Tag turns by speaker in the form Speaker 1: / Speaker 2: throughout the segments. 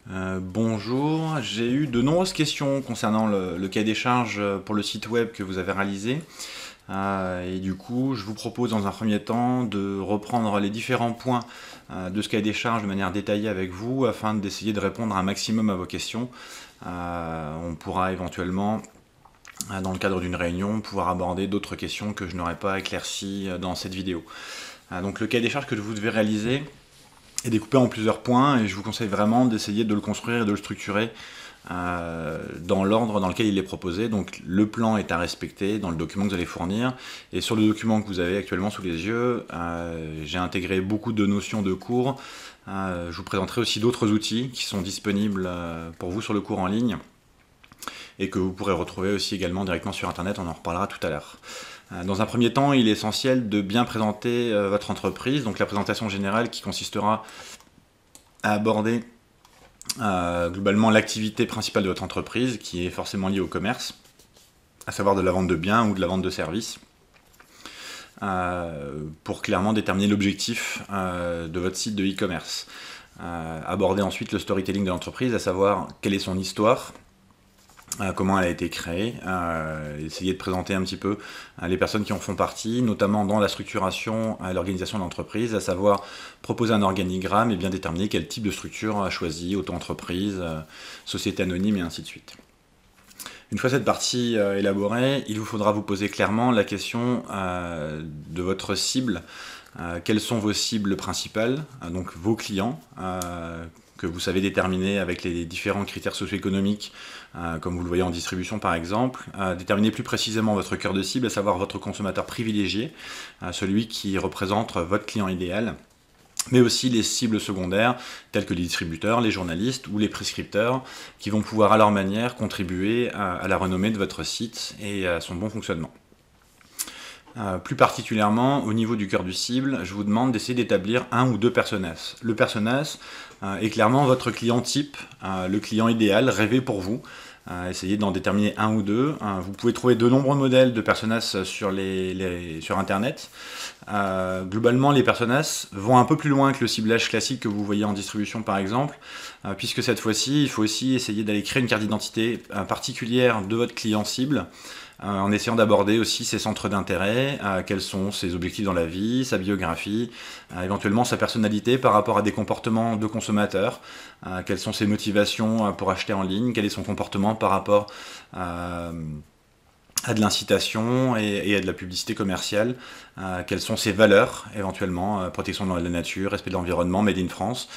Speaker 1: Bonjour, j'ai eu de nombreuses questions concernant le cahier des charges pour le site web que vous avez réalisé. Et du coup, je vous propose dans un premier temps de reprendre les différents points de ce cahier des charges de manière détaillée avec vous afin d'essayer de répondre un maximum à vos questions. On pourra éventuellement, dans le cadre d'une réunion, pouvoir aborder d'autres questions que je n'aurais pas éclaircies dans cette vidéo. Donc le cahier des charges que vous devez réaliser est découpé en plusieurs points et je vous conseille vraiment d'essayer de le construire et de le structurer dans l'ordre dans lequel il est proposé. Donc le plan est à respecter dans le document que vous allez fournir, et sur le document que vous avez actuellement sous les yeux, j'ai intégré beaucoup de notions de cours. Je vous présenterai aussi d'autres outils qui sont disponibles pour vous sur le cours en ligne et que vous pourrez retrouver aussi également directement sur internet, on en reparlera tout à l'heure. Dans un premier temps, il est essentiel de bien présenter votre entreprise, donc la présentation générale qui consistera à aborder globalement l'activité principale de votre entreprise, qui est forcément liée au commerce, à savoir de la vente de biens ou de la vente de services, pour clairement déterminer l'objectif de votre site de e-commerce. Aborder ensuite le storytelling de l'entreprise, à savoir quelle est son histoire, comment elle a été créée, essayer de présenter un petit peu les personnes qui en font partie, notamment dans la structuration et l'organisation de l'entreprise, à savoir proposer un organigramme et bien déterminer quel type de structure choisir, auto-entreprise, société anonyme et ainsi de suite. Une fois cette partie élaborée, il vous faudra vous poser clairement la question de votre cible. Quelles sont vos cibles principales, donc vos clients, que vous savez déterminer avec les différents critères socio-économiques, comme vous le voyez en distribution par exemple, déterminer plus précisément votre cœur de cible, à savoir votre consommateur privilégié, celui qui représente votre client idéal, mais aussi les cibles secondaires, telles que les distributeurs, les journalistes ou les prescripteurs, qui vont pouvoir à leur manière contribuer à la renommée de votre site et à son bon fonctionnement. Plus particulièrement, au niveau du cœur du cible, je vous demande d'essayer d'établir un ou deux personas. Le persona est clairement votre client type, le client idéal, rêvé pour vous. Essayez d'en déterminer un ou deux. Vous pouvez trouver de nombreux modèles de personas sur Internet. Globalement, les personas vont un peu plus loin que le ciblage classique que vous voyez en distribution par exemple, puisque cette fois-ci, il faut aussi essayer d'aller créer une carte d'identité particulière de votre client cible, en essayant d'aborder aussi ses centres d'intérêt, quels sont ses objectifs dans la vie, sa biographie, éventuellement sa personnalité par rapport à des comportements de consommateurs, quelles sont ses motivations pour acheter en ligne, quel est son comportement par rapport à de l'incitation et à de la publicité commerciale, quelles sont ses valeurs éventuellement, protection de la nature, respect de l'environnement, Made in France.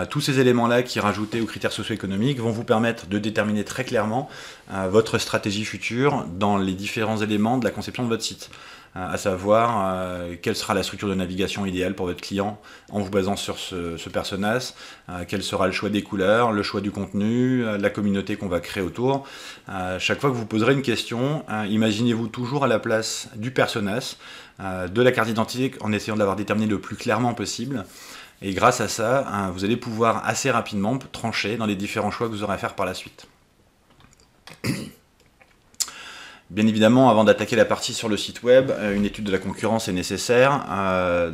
Speaker 1: Tous ces éléments-là qui, rajoutés aux critères socio-économiques, vont vous permettre de déterminer très clairement votre stratégie future dans les différents éléments de la conception de votre site. À savoir quelle sera la structure de navigation idéale pour votre client en vous basant sur ce personnage, quel sera le choix des couleurs, le choix du contenu, la communauté qu'on va créer autour. Chaque fois que vous poserez une question, imaginez-vous toujours à la place du personnage, de la carte d'identité, en essayant de l'avoir déterminé le plus clairement possible. Et grâce à ça, vous allez pouvoir assez rapidement trancher dans les différents choix que vous aurez à faire par la suite. Bien évidemment, avant d'attaquer la partie sur le site web, une étude de la concurrence est nécessaire.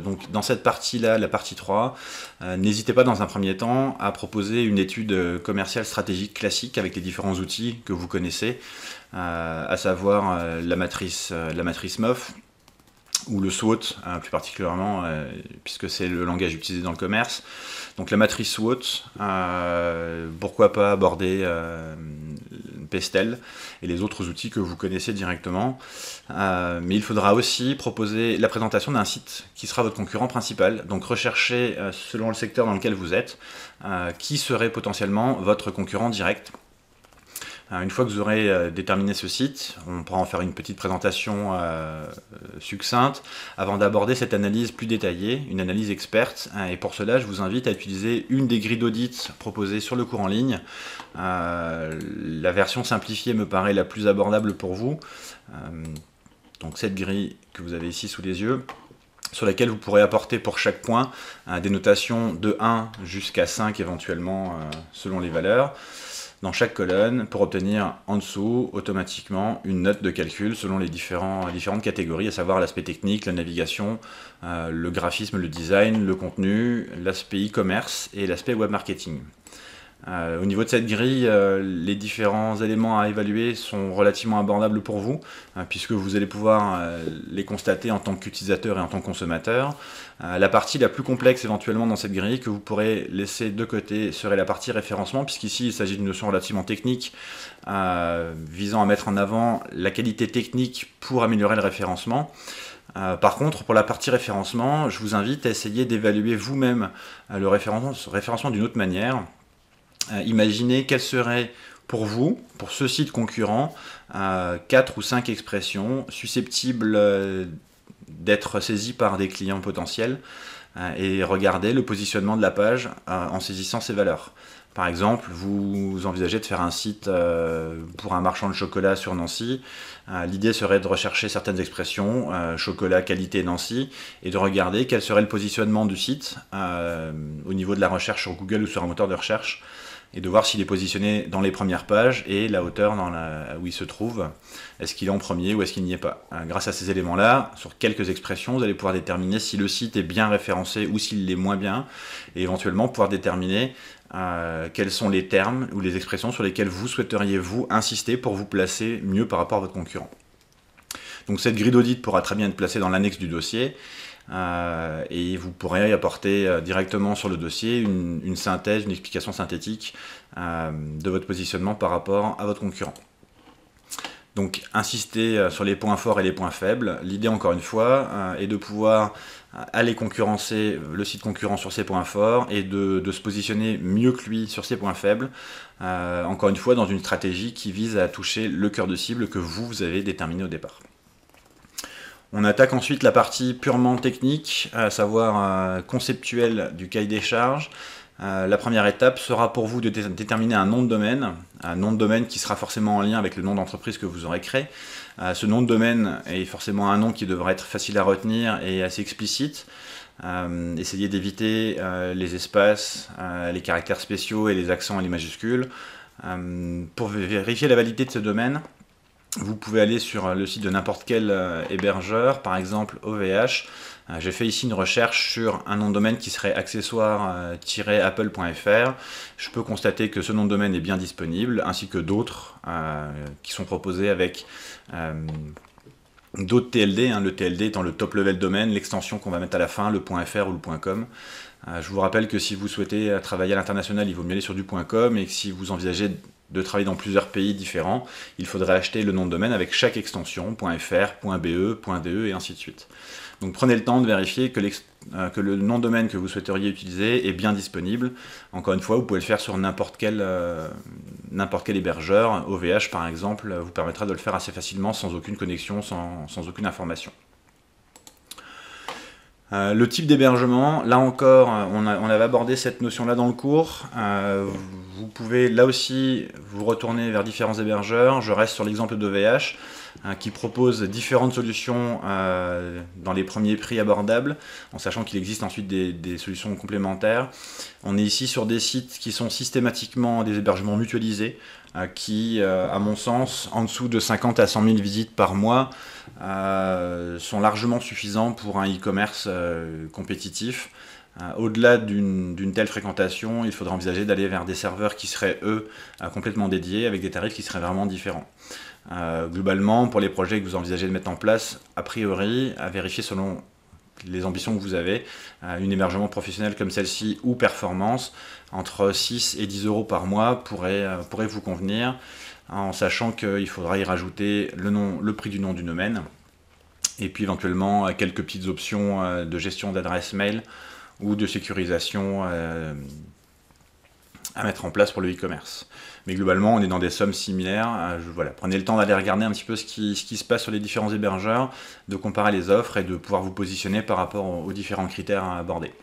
Speaker 1: Donc dans cette partie-là, la partie 3, n'hésitez pas dans un premier temps à proposer une étude commerciale stratégique classique avec les différents outils que vous connaissez, à savoir la matrice MOF, ou le SWOT plus particulièrement, puisque c'est le langage utilisé dans le commerce. Donc la matrice SWOT, pourquoi pas aborder Pestel et les autres outils que vous connaissez directement. Mais il faudra aussi proposer la présentation d'un site qui sera votre concurrent principal. Donc recherchez, selon le secteur dans lequel vous êtes, qui serait potentiellement votre concurrent direct. Une fois que vous aurez déterminé ce site, on pourra en faire une petite présentation succincte avant d'aborder cette analyse plus détaillée, une analyse experte. Et pour cela, je vous invite à utiliser une des grilles d'audit proposées sur le cours en ligne. La version simplifiée me paraît la plus abordable pour vous. Donc cette grille que vous avez ici sous les yeux, sur laquelle vous pourrez apporter pour chaque point des notations de 1 jusqu'à 5 éventuellement selon les valeurs, dans chaque colonne pour obtenir en dessous automatiquement une note de calcul selon les différentes catégories, à savoir l'aspect technique, la navigation, le graphisme, le design, le contenu, l'aspect e-commerce et l'aspect web marketing. Au niveau de cette grille, les différents éléments à évaluer sont relativement abordables pour vous, puisque vous allez pouvoir les constater en tant qu'utilisateur et en tant que consommateur. La partie la plus complexe éventuellement dans cette grille que vous pourrez laisser de côté serait la partie référencement, puisqu'ici il s'agit d'une notion relativement technique visant à mettre en avant la qualité technique pour améliorer le référencement. Par contre, pour la partie référencement, je vous invite à essayer d'évaluer vous-même le référencement d'une autre manière. Imaginez quelles seraient pour vous, pour ce site concurrent, 4 ou 5 expressions susceptibles d'être saisies par des clients potentiels et regardez le positionnement de la page en saisissant ces valeurs. Par exemple, vous envisagez de faire un site pour un marchand de chocolat sur Nancy. L'idée serait de rechercher certaines expressions, chocolat, qualité, Nancy, et de regarder quel serait le positionnement du site au niveau de la recherche sur Google ou sur un moteur de recherche, et de voir s'il est positionné dans les premières pages et la hauteur où il se trouve. Est-ce qu'il est en premier ou est-ce qu'il n'y est pas? Grâce à ces éléments-là, sur quelques expressions, vous allez pouvoir déterminer si le site est bien référencé ou s'il l'est moins bien, et éventuellement pouvoir déterminer quels sont les termes ou les expressions sur lesquelles vous souhaiteriez vous insister pour vous placer mieux par rapport à votre concurrent. Donc cette grille d'audit pourra très bien être placée dans l'annexe du dossier. Et vous pourrez apporter directement sur le dossier une synthèse, une explication synthétique de votre positionnement par rapport à votre concurrent. Donc insister sur les points forts et les points faibles. L'idée encore une fois est de pouvoir aller concurrencer le site concurrent sur ses points forts et de se positionner mieux que lui sur ses points faibles. Encore une fois dans une stratégie qui vise à toucher le cœur de cible que vous avez déterminé au départ. On attaque ensuite la partie purement technique, à savoir conceptuelle du cahier des charges. La première étape sera pour vous de déterminer un nom de domaine qui sera forcément en lien avec le nom d'entreprise que vous aurez créé. Ce nom de domaine est forcément un nom qui devrait être facile à retenir et assez explicite. Essayez d'éviter les espaces, les caractères spéciaux et les accents et les majuscules. Pour vérifier la validité de ce domaine, vous pouvez aller sur le site de n'importe quel hébergeur, par exemple OVH. J'ai fait ici une recherche sur un nom de domaine qui serait accessoire-apple.fr. Je peux constater que ce nom de domaine est bien disponible, ainsi que d'autres qui sont proposés avec d'autres TLD. Le TLD étant le top level domaine, l'extension qu'on va mettre à la fin, le .fr ou le .com. Je vous rappelle que si vous souhaitez travailler à l'international, il vaut mieux aller sur du .com, et que si vous envisagez de travailler dans plusieurs pays différents, il faudrait acheter le nom de domaine avec chaque extension, .fr, .be, .de et ainsi de suite. Donc prenez le temps de vérifier que le nom de domaine que vous souhaiteriez utiliser est bien disponible. Encore une fois, vous pouvez le faire sur n'importe quel hébergeur. OVH par exemple vous permettra de le faire assez facilement, sans aucune connexion, sans aucune information. Le type d'hébergement, là encore, on avait abordé cette notion-là dans le cours. Vous pouvez là aussi vous retourner vers différents hébergeurs. Je reste sur l'exemple d'OVH qui propose différentes solutions dans les premiers prix abordables, en sachant qu'il existe ensuite des solutions complémentaires. On est ici sur des sites qui sont systématiquement des hébergements mutualisés, qui, à mon sens, en dessous de 50 à 100 000 visites par mois, sont largement suffisants pour un e-commerce compétitif. Au-delà d'une telle fréquentation, il faudra envisager d'aller vers des serveurs qui seraient, eux, complètement dédiés, avec des tarifs qui seraient vraiment différents. Globalement, pour les projets que vous envisagez de mettre en place, a priori, à vérifier selon les ambitions que vous avez, un hébergement professionnel comme celle-ci ou performance, entre 6 et 10 euros par mois pourrait vous convenir, en sachant qu'il faudra y rajouter le prix du nom du domaine, et puis éventuellement quelques petites options de gestion d'adresse mail ou de sécurisation à mettre en place pour le e-commerce. Mais globalement, on est dans des sommes similaires. Voilà. Prenez le temps d'aller regarder un petit peu ce qui se passe sur les différents hébergeurs, de comparer les offres et de pouvoir vous positionner par rapport aux différents critères à aborder.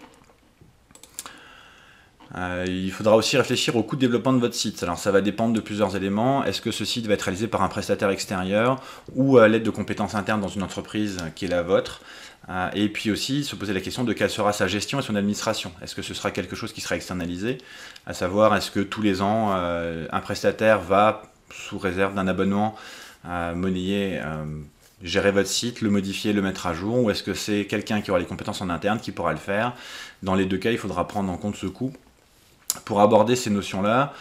Speaker 1: Il faudra aussi réfléchir au coût de développement de votre site. Alors ça va dépendre de plusieurs éléments. Est-ce que ce site va être réalisé par un prestataire extérieur ou à l'aide de compétences internes dans une entreprise qui est la vôtre? Et puis aussi se poser la question de quelle sera sa gestion et son administration. Est-ce que ce sera quelque chose qui sera externalisé? À savoir, est-ce que tous les ans, un prestataire va, sous réserve d'un abonnement, monnayer, gérer votre site, le modifier, le mettre à jour? Ou est-ce que c'est quelqu'un qui aura les compétences en interne qui pourra le faire? Dans les deux cas, il faudra prendre en compte ce coût. Pour aborder ces notions-là,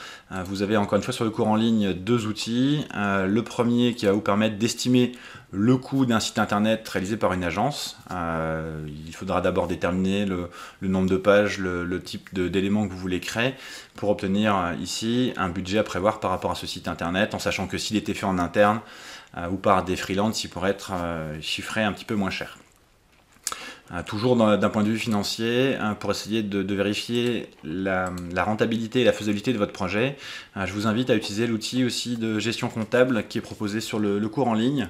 Speaker 1: vous avez encore une fois sur le cours en ligne 2 outils. Le premier qui va vous permettre d'estimer le coût d'un site internet réalisé par une agence. Il faudra d'abord déterminer le nombre de pages, le type d'éléments que vous voulez créer pour obtenir ici un budget à prévoir par rapport à ce site internet, en sachant que s'il était fait en interne ou par des freelances, il pourrait être chiffré un petit peu moins cher. Toujours d'un point de vue financier, pour essayer de vérifier la rentabilité et la faisabilité de votre projet, je vous invite à utiliser l'outil aussi de gestion comptable qui est proposé sur le cours en ligne.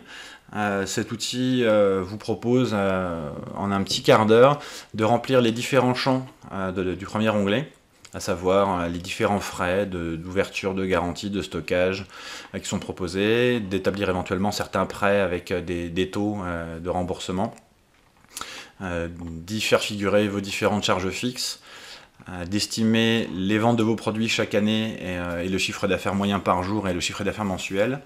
Speaker 1: Cet outil vous propose en un petit quart d'heure de remplir les différents champs du premier onglet, à savoir les différents frais d'ouverture, de garantie, de stockage qui sont proposés, d'établir éventuellement certains prêts avec des taux de remboursement, d'y faire figurer vos différentes charges fixes, d'estimer les ventes de vos produits chaque année et le chiffre d'affaires moyen par jour et le chiffre d'affaires mensuel,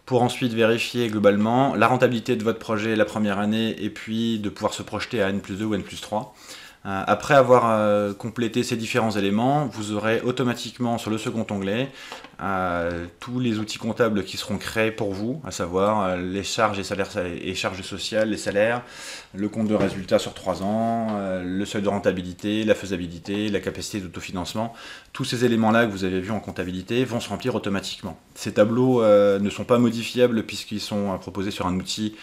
Speaker 1: pour ensuite vérifier globalement la rentabilité de votre projet la première année et puis de pouvoir se projeter à N+2 ou N+3. Après avoir complété ces différents éléments, vous aurez automatiquement sur le second onglet tous les outils comptables qui seront créés pour vous, à savoir les charges et salaires et charges sociales, les salaires, le compte de résultat sur 3 ans, le seuil de rentabilité, la faisabilité, la capacité d'autofinancement. Tous ces éléments-là que vous avez vus en comptabilité vont se remplir automatiquement. Ces tableaux ne sont pas modifiables puisqu'ils sont proposés sur un outil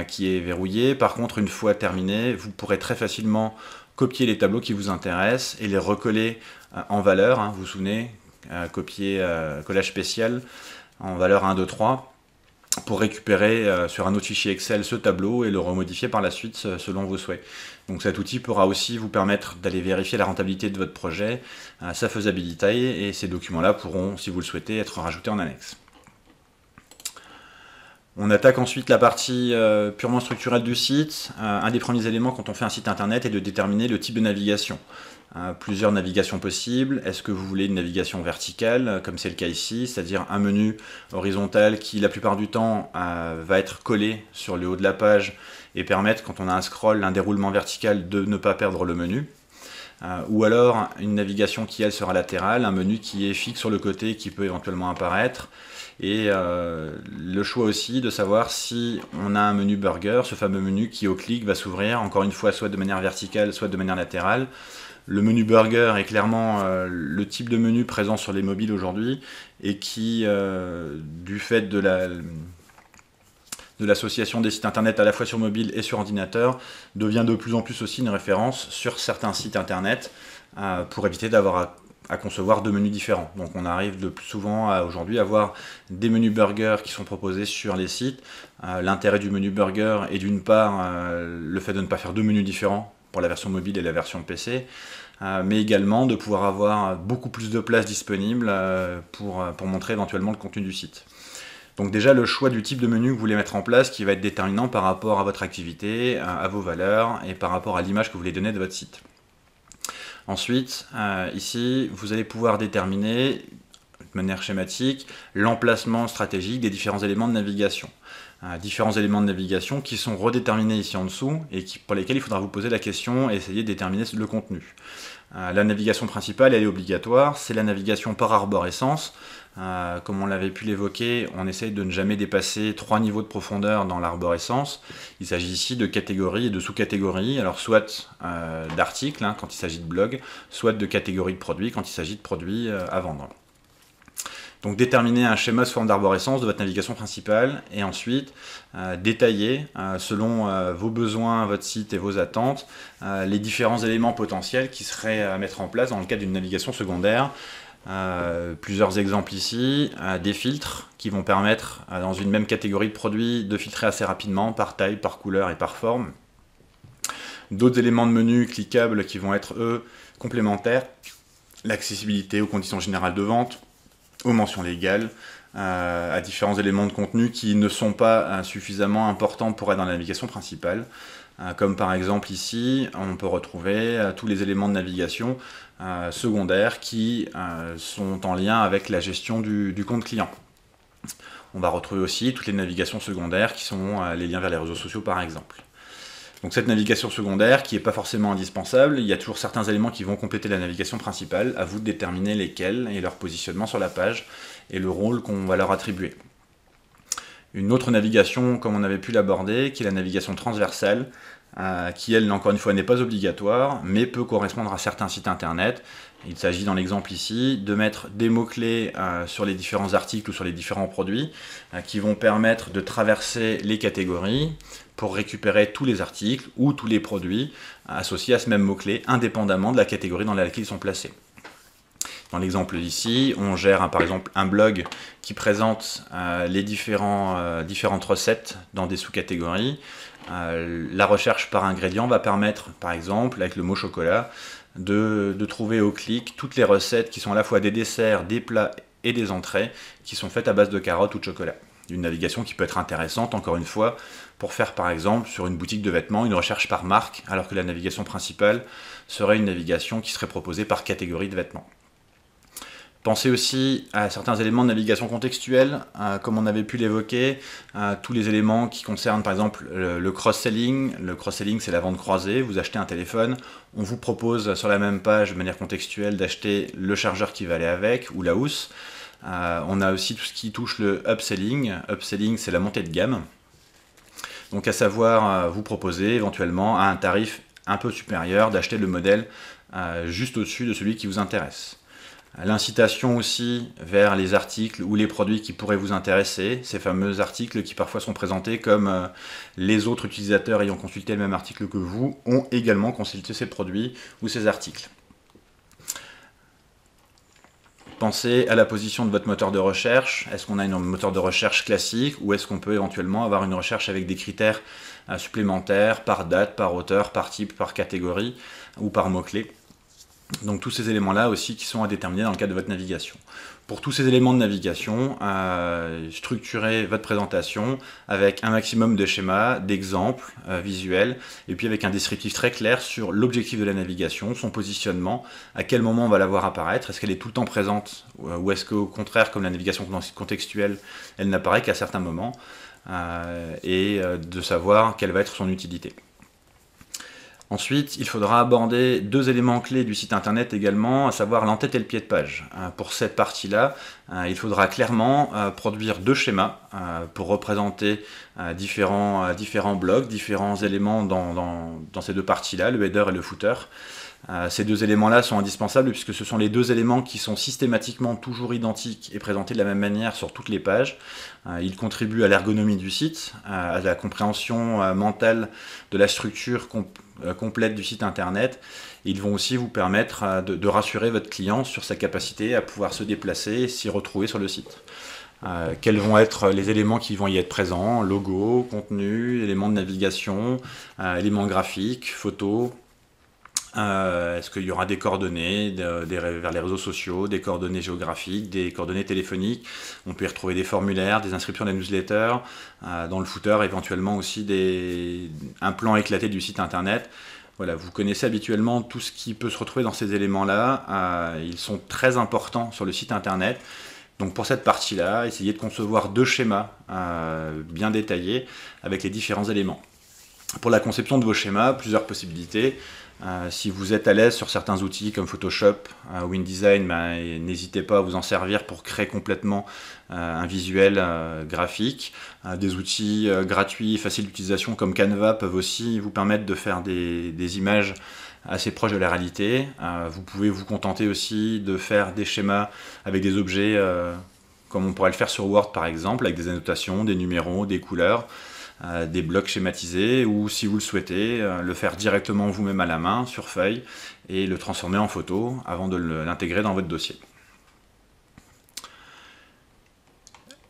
Speaker 1: qui est verrouillé. Par contre, une fois terminé, vous pourrez très facilement copier les tableaux qui vous intéressent et les recoller en valeur, vous vous souvenez, collage spécial en valeur 1, 2, 3, pour récupérer sur un autre fichier Excel ce tableau et le remodifier par la suite selon vos souhaits. Donc cet outil pourra aussi vous permettre d'aller vérifier la rentabilité de votre projet, sa faisabilité, et ces documents-là pourront, si vous le souhaitez, être rajoutés en annexe. On attaque ensuite la partie purement structurelle du site. Un des premiers éléments quand on fait un site internet est de déterminer le type de navigation. Plusieurs navigations possibles. Est-ce que vous voulez une navigation verticale, comme c'est le cas ici, c'est-à-dire un menu horizontal qui la plupart du temps va être collé sur le haut de la page et permettre, quand on a un scroll, un déroulement vertical, de ne pas perdre le menu. Ou alors une navigation qui elle sera latérale, un menu qui est fixe sur le côté qui peut éventuellement apparaître, et le choix aussi de savoir si on a un menu burger, ce fameux menu qui au clic va s'ouvrir encore une fois soit de manière verticale soit de manière latérale. Le menu burger est clairement le type de menu présent sur les mobiles aujourd'hui et qui, du fait de l'association des sites internet à la fois sur mobile et sur ordinateur, devient de plus en plus aussi une référence sur certains sites internet pour éviter d'avoir à concevoir 2 menus différents. Donc on arrive de plus souvent aujourd'hui à avoir des menus burger qui sont proposés sur les sites. L'intérêt du menu burger est d'une part le fait de ne pas faire 2 menus différents pour la version mobile et la version PC, mais également de pouvoir avoir beaucoup plus de place disponible pour montrer éventuellement le contenu du site. Donc déjà le choix du type de menu que vous voulez mettre en place qui va être déterminant par rapport à votre activité, à vos valeurs et par rapport à l'image que vous voulez donner de votre site. Ensuite, ici, vous allez pouvoir déterminer de manière schématique l'emplacement stratégique des différents éléments de navigation. Différents éléments de navigation qui sont redéterminés ici en dessous et pour lesquels il faudra vous poser la question et essayer de déterminer le contenu. La navigation principale, elle est obligatoire, c'est la navigation par arborescence. Comme on l'avait pu l'évoquer, on essaye de ne jamais dépasser 3 niveaux de profondeur dans l'arborescence. Il s'agit ici de catégories et de sous-catégories, alors soit d'articles quand il s'agit de blog, soit de catégories de produits quand il s'agit de produits à vendre. Donc déterminer un schéma sous forme d'arborescence de votre navigation principale et ensuite détailler selon vos besoins, votre site et vos attentes les différents éléments potentiels qui seraient à mettre en place dans le cadre d'une navigation secondaire. Plusieurs exemples ici, des filtres qui vont permettre dans une même catégorie de produits de filtrer assez rapidement par taille, par couleur et par forme. D'autres éléments de menu cliquables qui vont être eux complémentaires, l'accessibilité aux conditions générales de vente, aux mentions légales, à différents éléments de contenu qui ne sont pas suffisamment importants pour être dans la navigation principale. Comme par exemple ici, on peut retrouver tous les éléments de navigation secondaires qui sont en lien avec la gestion du compte client. On va retrouver aussi toutes les navigations secondaires qui sont les liens vers les réseaux sociaux par exemple. Donc cette navigation secondaire, qui n'est pas forcément indispensable, il y a toujours certains éléments qui vont compléter la navigation principale, à vous de déterminer lesquels et leur positionnement sur la page et le rôle qu'on va leur attribuer. Une autre navigation, comme on avait pu l'aborder, qui est la navigation transversale, qui elle, encore une fois, n'est pas obligatoire, mais peut correspondre à certains sites internet. Il s'agit dans l'exemple ici de mettre des mots-clés sur les différents articles ou sur les différents produits qui vont permettre de traverser les catégories pour récupérer tous les articles ou tous les produits associés à ce même mot-clé, indépendamment de la catégorie dans laquelle ils sont placés. Dans l'exemple ici, on gère par exemple un blog qui présente les différentes recettes dans des sous-catégories. La recherche par ingrédient va permettre, par exemple, avec le mot chocolat, de trouver au clic toutes les recettes qui sont à la fois des desserts, des plats et des entrées qui sont faites à base de carottes ou de chocolat. Une navigation qui peut être intéressante, encore une fois, pour faire par exemple sur une boutique de vêtements une recherche par marque, alors que la navigation principale serait une navigation qui serait proposée par catégorie de vêtements. Pensez aussi à certains éléments de navigation contextuelle, comme on avait pu l'évoquer, tous les éléments qui concernent par exemple le cross-selling. Le cross-selling, c'est la vente croisée. Vous achetez un téléphone, on vous propose sur la même page de manière contextuelle d'acheter le chargeur qui va aller avec ou la housse. On a aussi tout ce qui touche le upselling. Upselling, c'est la montée de gamme. Donc à savoir, vous proposer éventuellement à un tarif un peu supérieur d'acheter le modèle juste au-dessus de celui qui vous intéresse. L'incitation aussi vers les articles ou les produits qui pourraient vous intéresser, ces fameux articles qui parfois sont présentés comme les autres utilisateurs ayant consulté le même article que vous ont également consulté ces produits ou ces articles. Pensez à la position de votre moteur de recherche. Est-ce qu'on a un moteur de recherche classique ou est-ce qu'on peut éventuellement avoir une recherche avec des critères supplémentaires par date, par auteur, par type, par catégorie ou par mot-clé? Donc tous ces éléments-là aussi qui sont à déterminer dans le cadre de votre navigation. Pour tous ces éléments de navigation, structurez votre présentation avec un maximum de schémas, d'exemples visuels, et puis avec un descriptif très clair sur l'objectif de la navigation, son positionnement, à quel moment on va la voir apparaître, est-ce qu'elle est tout le temps présente, ou est-ce qu'au contraire, comme la navigation contextuelle, elle n'apparaît qu'à certains moments, et de savoir quelle va être son utilité. Ensuite, il faudra aborder deux éléments clés du site internet également, à savoir l'entête et le pied de page. Pour cette partie-là, il faudra clairement produire deux schémas pour représenter différents blocs, différents éléments dans ces deux parties-là, le header et le footer. Ces deux éléments-là sont indispensables puisque ce sont les deux éléments qui sont systématiquement toujours identiques et présentés de la même manière sur toutes les pages. Ils contribuent à l'ergonomie du site, à la compréhension mentale de la structure complète du site internet. Ils vont aussi vous permettre de rassurer votre client sur sa capacité à pouvoir se déplacer et s'y retrouver sur le site. Quels vont être les éléments qui vont y être présents? Logo, contenu, éléments de navigation, éléments graphiques, photos. Est-ce qu'il y aura des coordonnées vers les réseaux sociaux, des coordonnées géographiques, des coordonnées téléphoniques? On peut y retrouver des formulaires, des inscriptions à la newsletter, dans le footer éventuellement aussi un plan éclaté du site internet. Voilà, vous connaissez habituellement tout ce qui peut se retrouver dans ces éléments-là. Ils sont très importants sur le site internet. Donc pour cette partie-là, essayez de concevoir deux schémas bien détaillés avec les différents éléments. Pour la conception de vos schémas, plusieurs possibilités. Si vous êtes à l'aise sur certains outils comme Photoshop ou InDesign, n'hésitez pas à vous en servir pour créer complètement un visuel graphique. Des outils gratuits et faciles d'utilisation comme Canva peuvent aussi vous permettre de faire des images assez proches de la réalité. Vous pouvez vous contenter aussi de faire des schémas avec des objets comme on pourrait le faire sur Word par exemple, avec des annotations, des numéros, des couleurs. Des blocs schématisés ou si vous le souhaitez, le faire directement vous-même à la main sur feuille et le transformer en photo avant de l'intégrer dans votre dossier.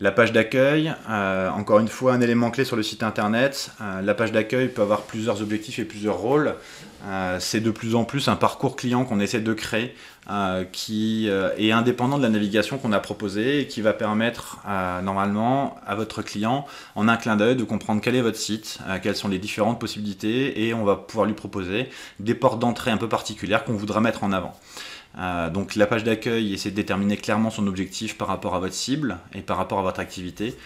Speaker 1: La page d'accueil, encore une fois un élément clé sur le site internet. La page d'accueil peut avoir plusieurs objectifs et plusieurs rôles. C'est de plus en plus un parcours client qu'on essaie de créer qui est indépendant de la navigation qu'on a proposée et qui va permettre normalement à votre client en un clin d'œil de comprendre quel est votre site, quelles sont les différentes possibilités et on va pouvoir lui proposer des portes d'entrée un peu particulières qu'on voudra mettre en avant. Donc la page d'accueil, essaie de déterminer clairement son objectif par rapport à votre cible et par rapport à votre activité.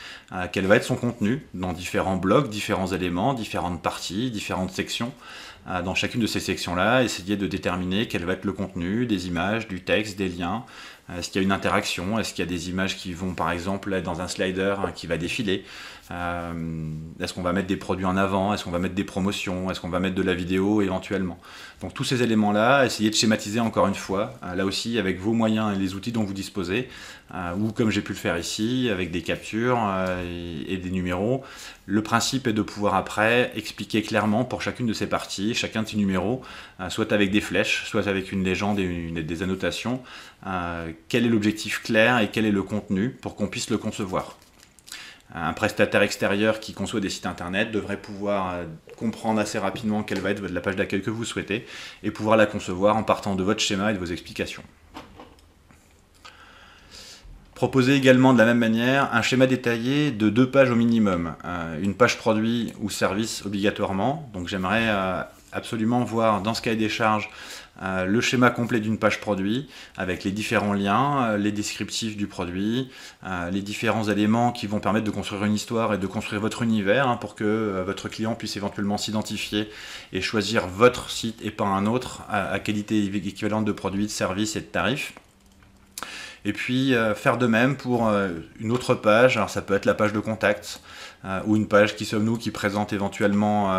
Speaker 1: Quel va être son contenu dans différents blocs, différents éléments, différentes parties, différentes sections. Dans chacune de ces sections-là, essayez de déterminer quel va être le contenu, des images, du texte, des liens. Est-ce qu'il y a une interaction? Est-ce qu'il y a des images qui vont par exemple être dans un slider qui va défiler? Est-ce qu'on va mettre des produits en avant? Est-ce qu'on va mettre des promotions? Est-ce qu'on va mettre de la vidéo éventuellement? Donc tous ces éléments-là, essayez de schématiser encore une fois, là aussi avec vos moyens et les outils dont vous disposez, ou comme j'ai pu le faire ici, avec des captures et des numéros. Le principe est de pouvoir après expliquer clairement pour chacune de ces parties, chacun de ces numéros, soit avec des flèches, soit avec une légende et des annotations, quel est l'objectif clair et quel est le contenu pour qu'on puisse le concevoir. Un prestataire extérieur qui conçoit des sites internet devrait pouvoir comprendre assez rapidement quelle va être la page d'accueil que vous souhaitez et pouvoir la concevoir en partant de votre schéma et de vos explications. Proposez également de la même manière un schéma détaillé de 2 pages au minimum. Une page produit ou service obligatoirement. Donc j'aimerais absolument voir dans ce cahier des charges le schéma complet d'une page produit avec les différents liens, les descriptifs du produit, les différents éléments qui vont permettre de construire une histoire et de construire votre univers pour que votre client puisse éventuellement s'identifier et choisir votre site et pas un autre à qualité équivalente de produits, de services et de tarifs. Et puis faire de même pour une autre page, alors ça peut être la page de contact ou une page qui sommes-nous qui présente éventuellement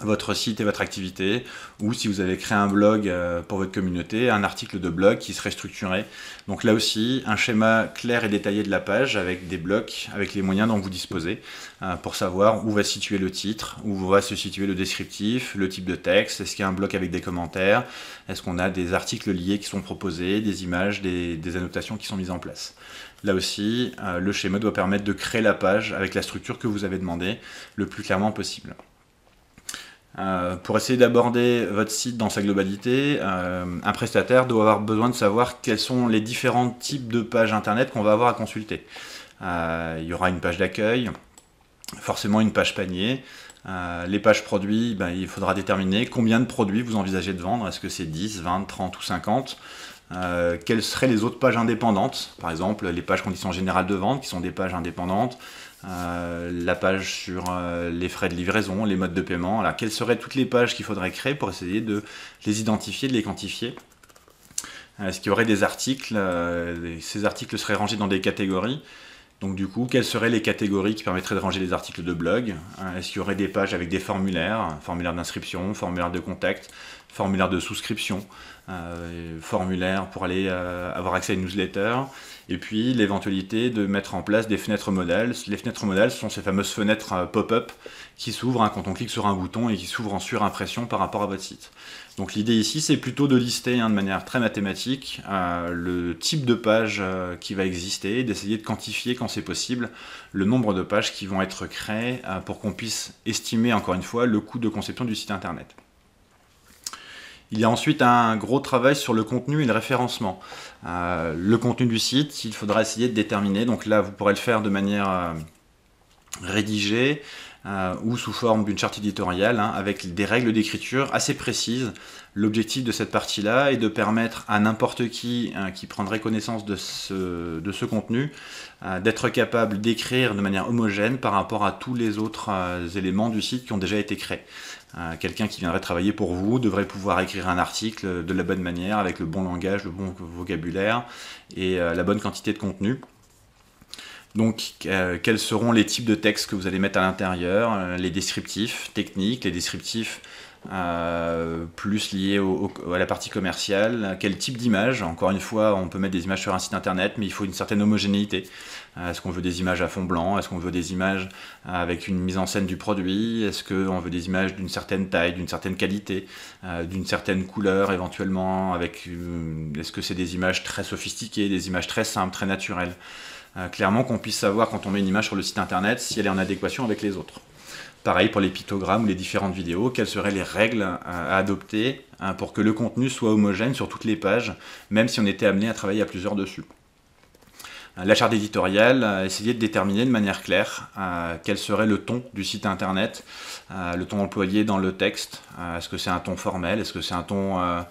Speaker 1: votre site et votre activité, ou si vous avez créé un blog pour votre communauté, un article de blog qui serait structuré. Donc là aussi, un schéma clair et détaillé de la page avec des blocs, avec les moyens dont vous disposez, pour savoir où va se situer le titre, où va se situer le descriptif, le type de texte, est-ce qu'il y a un bloc avec des commentaires, est-ce qu'on a des articles liés qui sont proposés, des images, des annotations qui sont mises en place. Là aussi, le schéma doit permettre de créer la page avec la structure que vous avez demandé le plus clairement possible. Pour essayer d'aborder votre site dans sa globalité, un prestataire doit avoir besoin de savoir quels sont les différents types de pages internet qu'on va avoir à consulter. Il y aura une page d'accueil, forcément une page panier. Les pages produits, il faudra déterminer combien de produits vous envisagez de vendre. Est-ce que c'est 10, 20, 30 ou 50 ? Quelles seraient les autres pages indépendantes? Par exemple, les pages conditions générales de vente qui sont des pages indépendantes. La page sur les frais de livraison, les modes de paiement. Alors, quelles seraient toutes les pages qu'il faudrait créer pour essayer de les identifier, de les quantifier? Est-ce qu'il y aurait des articles? Ces articles seraient rangés dans des catégories. Donc du coup, quelles seraient les catégories qui permettraient de ranger les articles de blog? Est-ce qu'il y aurait des pages avec des formulaires, formulaire d'inscription, formulaire de contact, formulaire de souscription, formulaire pour aller avoir accès à une newsletter? Et puis l'éventualité de mettre en place des fenêtres modèles. Les fenêtres modèles sont ces fameuses fenêtres pop-up qui s'ouvrent quand on clique sur un bouton et qui s'ouvrent en surimpression par rapport à votre site. Donc l'idée ici, c'est plutôt de lister de manière très mathématique le type de page qui va exister, d'essayer de quantifier quand c'est possible le nombre de pages qui vont être créées pour qu'on puisse estimer encore une fois le coût de conception du site internet. Il y a ensuite un gros travail sur le contenu et le référencement. Le contenu du site, il faudra essayer de déterminer, donc là vous pourrez le faire de manière rédigée ou sous forme d'une charte éditoriale avec des règles d'écriture assez précises. L'objectif de cette partie-là est de permettre à n'importe qui prendrait connaissance de ce contenu d'être capable d'écrire de manière homogène par rapport à tous les autres éléments du site qui ont déjà été créés. Quelqu'un qui viendrait travailler pour vous devrait pouvoir écrire un article de la bonne manière, avec le bon langage, le bon vocabulaire et la bonne quantité de contenu. Donc, quels seront les types de textes que vous allez mettre à l'intérieur, les descriptifs techniques, les descriptifs plus liés à la partie commerciale, quel type d'image? Encore une fois, on peut mettre des images sur un site internet, mais il faut une certaine homogénéité. Est-ce qu'on veut des images à fond blanc? Est-ce qu'on veut des images avec une mise en scène du produit? Est-ce qu'on veut des images d'une certaine taille, d'une certaine qualité, d'une certaine couleur éventuellement? Est-ce que c'est des images très sophistiquées, des images très simples, très naturelles? Clairement qu'on puisse savoir quand on met une image sur le site internet si elle est en adéquation avec les autres. Pareil pour les pictogrammes ou les différentes vidéos, quelles seraient les règles à adopter pour que le contenu soit homogène sur toutes les pages, même si on était amené à travailler à plusieurs dessus. La charte éditoriale, essayer de déterminer de manière claire quel serait le ton du site internet, le ton employé dans le texte. Est-ce que c'est un ton formel? Est-ce que c'est un ton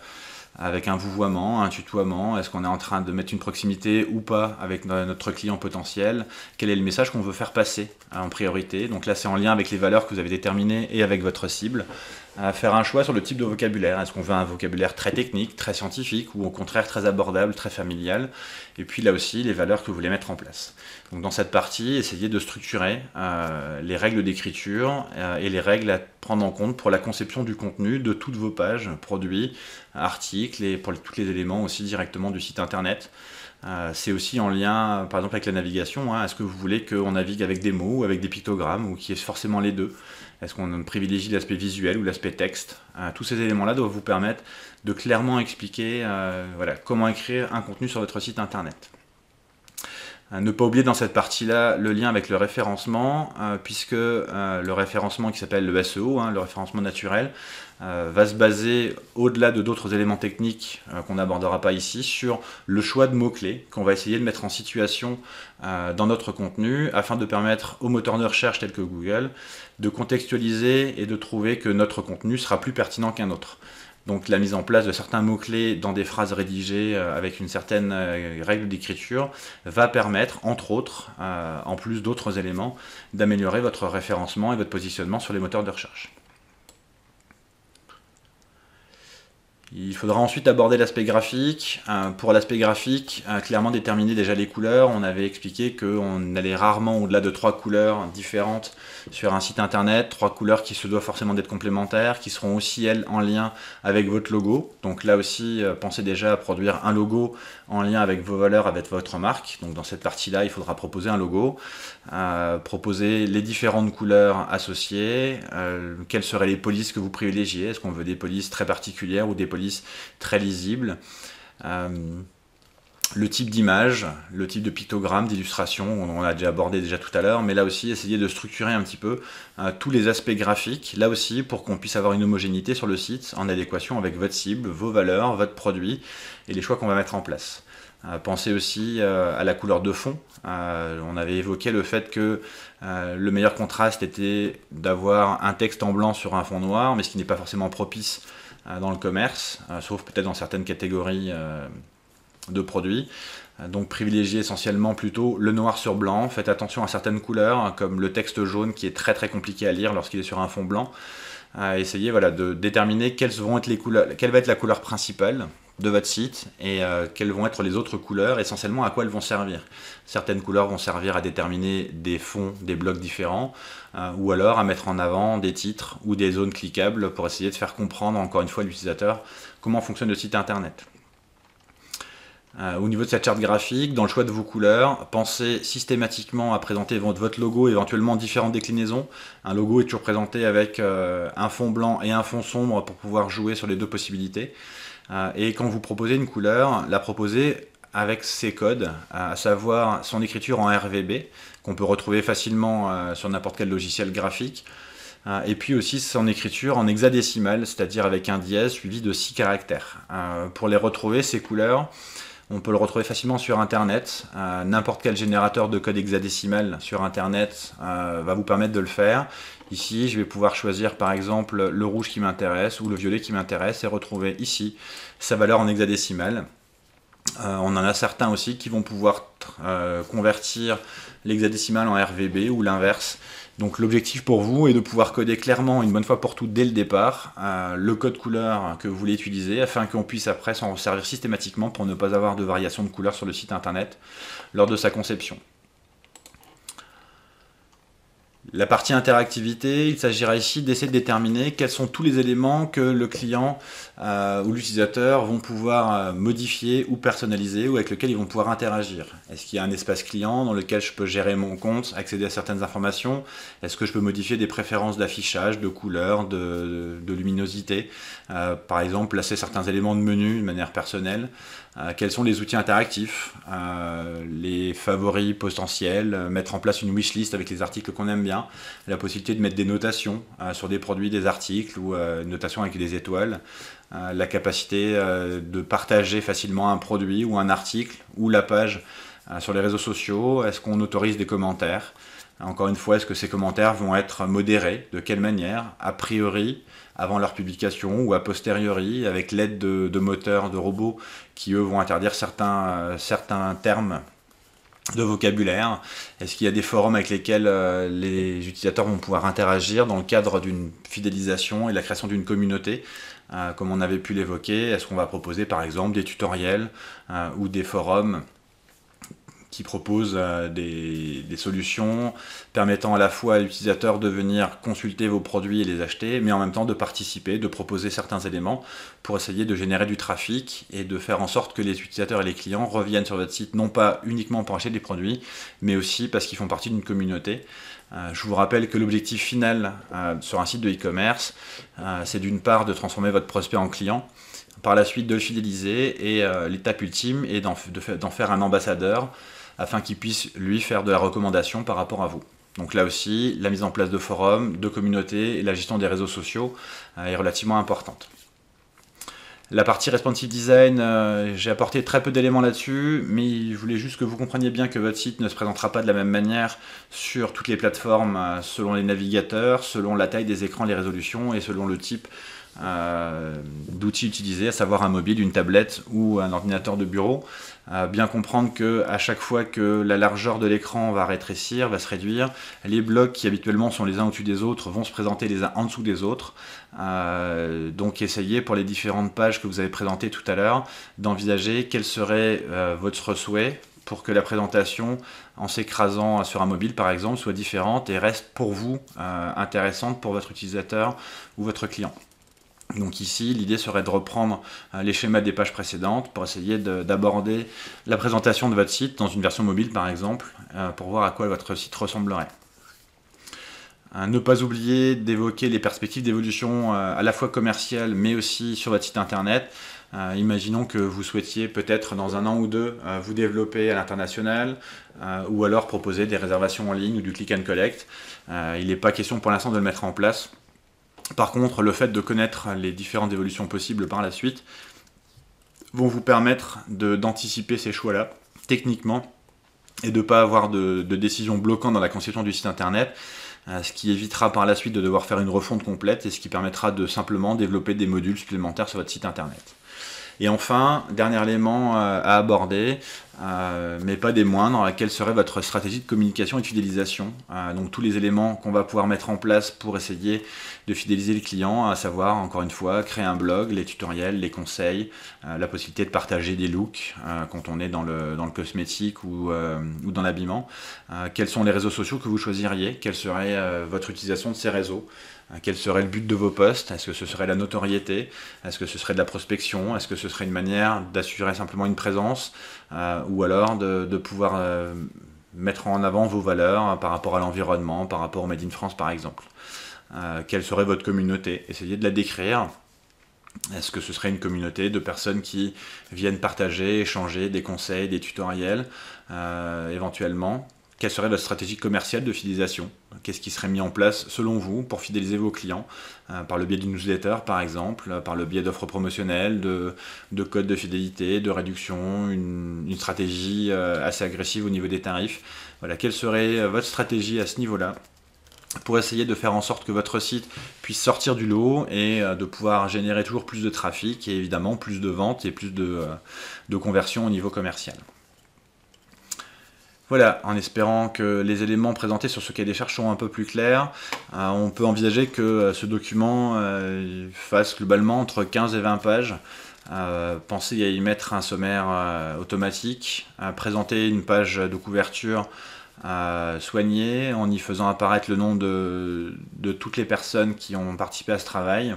Speaker 1: avec un vouvoiement, un tutoiement, est-ce qu'on est en train de mettre une proximité ou pas avec notre client potentiel, quel est le message qu'on veut faire passer en priorité. Donc là c'est en lien avec les valeurs que vous avez déterminées et avec votre cible. Faire un choix sur le type de vocabulaire, est-ce qu'on veut un vocabulaire très technique, très scientifique ou au contraire très abordable, très familial, et puis là aussi les valeurs que vous voulez mettre en place. Donc dans cette partie, essayez de structurer les règles d'écriture et les règles à prendre en compte pour la conception du contenu de toutes vos pages, produits, articles et pour tous les éléments aussi directement du site internet. C'est aussi en lien par exemple avec la navigation, est-ce que vous voulez qu'on navigue avec des mots ou avec des pictogrammes ou qu'il y ait forcément les deux? Est-ce qu'on privilégie l'aspect visuel ou l'aspect texte? Tous ces éléments-là doivent vous permettre de clairement expliquer comment écrire un contenu sur votre site internet. Ne pas oublier dans cette partie-là le lien avec le référencement, puisque le référencement qui s'appelle le SEO, le référencement naturel, va se baser, au-delà de d'autres éléments techniques qu'on n'abordera pas ici, sur le choix de mots-clés qu'on va essayer de mettre en situation dans notre contenu, afin de permettre aux moteurs de recherche tels que Google de contextualiser et de trouver que notre contenu sera plus pertinent qu'un autre. Donc la mise en place de certains mots-clés dans des phrases rédigées avec une certaine règle d'écriture va permettre, entre autres, en plus d'autres éléments, d'améliorer votre référencement et votre positionnement sur les moteurs de recherche. Il faudra ensuite aborder l'aspect graphique. Pour l'aspect graphique, clairement déterminer déjà les couleurs. On avait expliqué qu'on allait rarement au-delà de 3 couleurs différentes sur un site internet, 3 couleurs qui se doivent forcément d'être complémentaires, qui seront aussi elles en lien avec votre logo. Donc là aussi, pensez déjà à produire un logo en lien avec vos valeurs, avec votre marque. Donc dans cette partie-là, il faudra proposer un logo, proposer les différentes couleurs associées, quelles seraient les polices que vous privilégiez. Est-ce qu'on veut des polices très particulières ou des polices très lisibles, le type d'image, le type de pictogramme, d'illustration, on l'a déjà abordé tout à l'heure, mais là aussi essayer de structurer un petit peu tous les aspects graphiques, là aussi pour qu'on puisse avoir une homogénéité sur le site en adéquation avec votre cible, vos valeurs, votre produit et les choix qu'on va mettre en place. Pensez aussi à la couleur de fond. On avait évoqué le fait que le meilleur contraste était d'avoir un texte en blanc sur un fond noir, mais ce qui n'est pas forcément propice dans le commerce, sauf peut-être dans certaines catégories de produits. Donc privilégiez essentiellement plutôt le noir sur blanc. Faites attention à certaines couleurs, comme le texte jaune qui est très très compliqué à lire lorsqu'il est sur un fond blanc. Essayez de déterminer quelles vont être les couleurs, quelle va être la couleur principale de votre site et quelles vont être les autres couleurs, essentiellement à quoi elles vont servir. Certaines couleurs vont servir à déterminer des fonds, des blocs différents, ou alors à mettre en avant des titres ou des zones cliquables pour essayer de faire comprendre encore une fois à l'utilisateur comment fonctionne le site internet. Au niveau de cette charte graphique, dans le choix de vos couleurs, pensez systématiquement à présenter votre logo, éventuellement en différentes déclinaisons. Un logo est toujours présenté avec un fond blanc et un fond sombre pour pouvoir jouer sur les deux possibilités. Et quand vous proposez une couleur, la proposez avec ses codes, à savoir son écriture en RVB, qu'on peut retrouver facilement sur n'importe quel logiciel graphique, et puis aussi son écriture en hexadécimal, c'est-à-dire avec un dièse suivi de 6 caractères. Pour les retrouver, ces couleurs, on peut le retrouver facilement sur internet. N'importe quel générateur de code hexadécimal sur internet va vous permettre de le faire. Ici, je vais pouvoir choisir par exemple le rouge qui m'intéresse ou le violet qui m'intéresse et retrouver ici sa valeur en hexadécimal. On en a certains aussi qui vont pouvoir convertir l'hexadécimal en RVB ou l'inverse. Donc l'objectif pour vous est de pouvoir coder clairement une bonne fois pour toutes dès le départ le code couleur que vous voulez utiliser afin qu'on puisse après s'en servir systématiquement pour ne pas avoir de variation de couleur sur le site internet lors de sa conception. La partie interactivité, il s'agira ici d'essayer de déterminer quels sont tous les éléments que le client ou l'utilisateur vont pouvoir modifier ou personnaliser ou avec lesquels ils vont pouvoir interagir. Est-ce qu'il y a un espace client dans lequel je peux gérer mon compte, accéder à certaines informations? Est-ce que je peux modifier des préférences d'affichage, de couleur, de luminosité? Par exemple, placer certains éléments de menu de manière personnelle. Quels sont les outils interactifs, les favoris potentiels, mettre en place une wishlist avec les articles qu'on aime bien, la possibilité de mettre des notations sur des produits, des articles ou une notation avec des étoiles, la capacité de partager facilement un produit ou un article ou la page sur les réseaux sociaux, est-ce qu'on autorise des commentaires, Encore une fois, est-ce que ces commentaires vont être modérés? De quelle manière? A priori, avant leur publication, ou a posteriori, avec l'aide de moteurs, de robots, qui eux vont interdire certains termes de vocabulaire? Est-ce qu'il y a des forums avec lesquels les utilisateurs vont pouvoir interagir dans le cadre d'une fidélisation et de la création d'une communauté, comme on avait pu l'évoquer? Est-ce qu'on va proposer par exemple des tutoriels ou des forums qui proposent des solutions permettant à la fois à l'utilisateur de venir consulter vos produits et les acheter, mais en même temps de participer, de proposer certains éléments pour essayer de générer du trafic et de faire en sorte que les utilisateurs et les clients reviennent sur votre site, non pas uniquement pour acheter des produits, mais aussi parce qu'ils font partie d'une communauté. Je vous rappelle que l'objectif final sur un site de e-commerce, c'est d'une part de transformer votre prospect en client, par la suite de le fidéliser, et l'étape ultime est d'en faire un ambassadeur, afin qu'il puisse lui faire de la recommandation par rapport à vous. Donc là aussi, la mise en place de forums, de communautés et la gestion des réseaux sociaux est relativement importante. La partie responsive design, j'ai apporté très peu d'éléments là-dessus, mais je voulais juste que vous compreniez bien que votre site ne se présentera pas de la même manière sur toutes les plateformes, selon les navigateurs, selon la taille des écrans, les résolutions et selon le type d'outils utilisés, à savoir un mobile, une tablette ou un ordinateur de bureau. Bien comprendre que à chaque fois que la largeur de l'écran va rétrécir, va se réduire, les blocs qui habituellement sont les uns au-dessus des autres vont se présenter les uns en dessous des autres. Donc essayez pour les différentes pages que vous avez présentées tout à l'heure d'envisager quel serait votre souhait pour que la présentation, en s'écrasant sur un mobile par exemple, soit différente et reste pour vous intéressante pour votre utilisateur ou votre client. Donc ici, l'idée serait de reprendre les schémas des pages précédentes pour essayer d'aborder la présentation de votre site dans une version mobile par exemple, pour voir à quoi votre site ressemblerait. Ne pas oublier d'évoquer les perspectives d'évolution à la fois commerciale mais aussi sur votre site internet. Imaginons que vous souhaitiez peut-être dans un an ou deux vous développer à l'international ou alors proposer des réservations en ligne ou du click and collect. Il n'est pas question pour l'instant de le mettre en place. Par contre, le fait de connaître les différentes évolutions possibles par la suite vont vous permettre d'anticiper ces choix-là techniquement et de ne pas avoir de décision bloquante dans la conception du site internet, ce qui évitera par la suite de devoir faire une refonte complète et ce qui permettra de simplement développer des modules supplémentaires sur votre site internet. Et enfin, dernier élément à aborder, mais pas des moindres, quelle serait votre stratégie de communication et de fidélisation? Donc tous les éléments qu'on va pouvoir mettre en place pour essayer de fidéliser le client, à savoir, encore une fois, créer un blog, les tutoriels, les conseils, la possibilité de partager des looks quand on est dans le cosmétique ou dans l'habillement. Quels sont les réseaux sociaux que vous choisiriez? Quelle serait votre utilisation de ces réseaux? Quel serait le but de vos posts? Est-ce que ce serait la notoriété? Est-ce que ce serait de la prospection? Est-ce que ce serait une manière d'assurer simplement une présence? Ou alors de pouvoir mettre en avant vos valeurs par rapport à l'environnement, par rapport au Made in France par exemple? Quelle serait votre communauté? Essayez de la décrire. Est-ce que ce serait une communauté de personnes qui viennent partager, échanger des conseils, des tutoriels éventuellement? Quelle serait votre stratégie commerciale de fidélisation? Qu'est-ce qui serait mis en place selon vous pour fidéliser vos clients par le biais d'une newsletter par exemple, par le biais d'offres promotionnelles, de codes de fidélité, de réduction, une stratégie assez agressive au niveau des tarifs? Voilà, quelle serait votre stratégie à ce niveau-là pour essayer de faire en sorte que votre site puisse sortir du lot et de pouvoir générer toujours plus de trafic et évidemment plus de ventes et plus de conversions au niveau commercial. Voilà, en espérant que les éléments présentés sur ce cahier des charges sont un peu plus clairs, on peut envisager que ce document fasse globalement entre 15 et 20 pages. Pensez à y mettre un sommaire automatique, à présenter une page de couverture soignée en y faisant apparaître le nom de toutes les personnes qui ont participé à ce travail.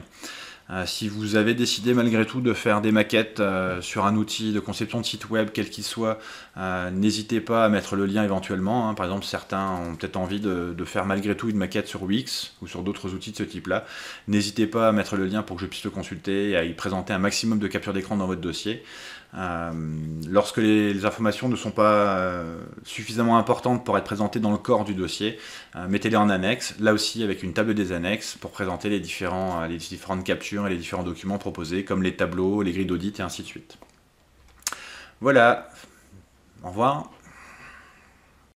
Speaker 1: Si vous avez décidé malgré tout de faire des maquettes sur un outil de conception de site web quel qu'il soit, n'hésitez pas à mettre le lien éventuellement. Par exemple, certains ont peut-être envie de faire malgré tout une maquette sur Wix ou sur d'autres outils de ce type-là. N'hésitez pas à mettre le lien pour que je puisse le consulter et à y présenter un maximum de captures d'écran dans votre dossier. Lorsque les informations ne sont pas suffisamment importantes pour être présentées dans le corps du dossier, mettez-les en annexe, là aussi avec une table des annexes pour présenter les différentes captures et les différents documents proposés comme les tableaux, les grilles d'audit et ainsi de suite. Voilà, au revoir.